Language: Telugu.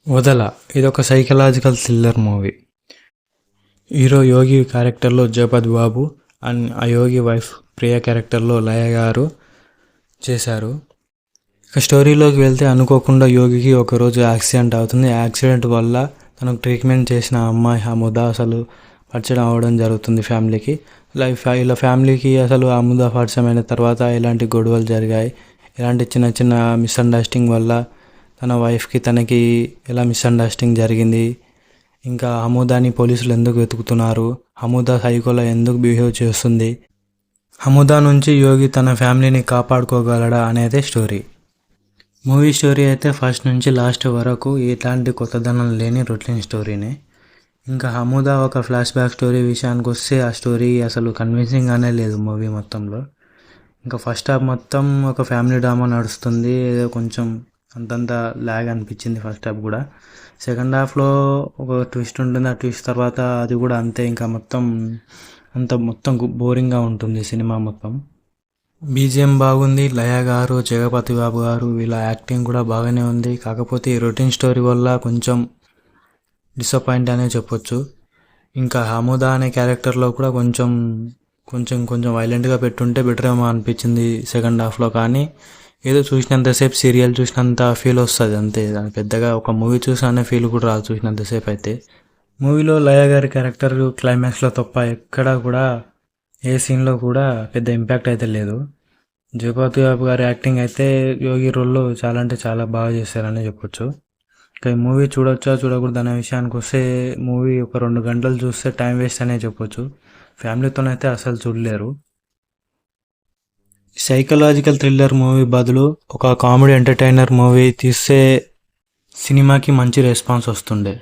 వదల ఇదొక సైకలాజికల్ థ్రిల్లర్ మూవీ. హీరో యోగి క్యారెక్టర్లో జగపతి బాబు అండ్ ఆ యోగి వైఫ్ ప్రియ క్యారెక్టర్లో లయ గారు చేశారు. ఇక స్టోరీలోకి వెళ్తే అనుకోకుండా యోగికి ఒకరోజు యాక్సిడెంట్ అవుతుంది. యాక్సిడెంట్ వల్ల తనకు ట్రీట్మెంట్ చేసిన అమ్మాయి హముద అసలు పరిచయం అవ్వడం జరుగుతుంది ఫ్యామిలీకి. ఇలా ఫ్యామిలీకి అసలు హముద పరిచయం అయిన తర్వాత ఎలాంటి గొడవలు జరిగాయి, ఎలాంటి చిన్న చిన్న మిస్అండర్స్టాండింగ్ వల్ల తన వైఫ్కి తనకి ఎలా మిస్అండర్స్టాండింగ్ జరిగింది, ఇంకా హముదాని పోలీసులు ఎందుకు వెతుకుతున్నారు, హముదా సైకోలో ఎందుకు బిహేవ్ చేస్తుంది, హముదా నుంచి యోగి తన ఫ్యామిలీని కాపాడుకోగలడా అనేదే స్టోరీ. మూవీ స్టోరీ అయితే ఫస్ట్ నుంచి లాస్ట్ వరకు ఎలాంటి కొత్తదనం లేని రొటీన్ స్టోరీనే. ఇంకా హముదా ఒక ఫ్లాష్ బ్యాక్ స్టోరీ విషయానికి వస్తే ఆ స్టోరీ అసలు కన్విన్సింగ్గానే లేదు మూవీ మొత్తంలో. ఇంకా ఫస్ట్ హాఫ్ మొత్తం ఒక ఫ్యామిలీ డ్రామా నడుస్తుంది, ఏదో కొంచెం అంతంత ల్యాగ్ అనిపించింది ఫస్ట్ హాఫ్ కూడా. సెకండ్ హాఫ్లో ఒక ట్విస్ట్ ఉంటుంది, ఆ ట్విస్ట్ తర్వాత అది కూడా అంతే, ఇంకా మొత్తం బోరింగ్గా ఉంటుంది సినిమా మొత్తం. బీజిఎం బాగుంది, లయ గారు, జగపతి బాబు గారు వీళ్ళ యాక్టింగ్ కూడా బాగానే ఉంది. కాకపోతే ఈ రొటీన్ స్టోరీ వల్ల కొంచెం డిసప్పాయింట్ అనే చెప్పొచ్చు. ఇంకా హముదా అనే క్యారెక్టర్లో కూడా కొంచెం వైలెంట్గా పెట్టుంటే బెటర్ ఏమో అనిపించింది సెకండ్ హాఫ్లో. కానీ ఏదో చూసినంతసేపు సీరియల్ చూసినంత ఫీల్ వస్తుంది అంతే, దాని పెద్దగా ఒక మూవీ చూసినా ఫీల్ కూడా రాదు చూసినంతసేపు అయితే. మూవీలో లయ గారి క్యారెక్టర్ క్లైమాక్స్లో తప్ప ఎక్కడా కూడా ఏ సీన్లో కూడా పెద్ద ఇంపాక్ట్ అయితే లేదు. జగపతి బాబు గారి యాక్టింగ్ అయితే యోగి రోల్లో చాలా అంటే చాలా బాగా చేశారని చెప్పొచ్చు. ఇంకా ఈ మూవీ చూడొచ్చా చూడకూడదు అనే విషయానికి వస్తే మూవీ ఒక 2 గంటలు చూస్తే టైం వేస్ట్ అనే చెప్పొచ్చు. ఫ్యామిలీతోనైతే అసలు చూడలేరు. సైకలాజికల్ థ్రిల్లర్ మూవీ బదులు ఒక కామెడీ ఎంటర్టైనర్ మూవీ తీస్తే సినిమాకి మంచి రెస్పాన్స్ వస్తుండే.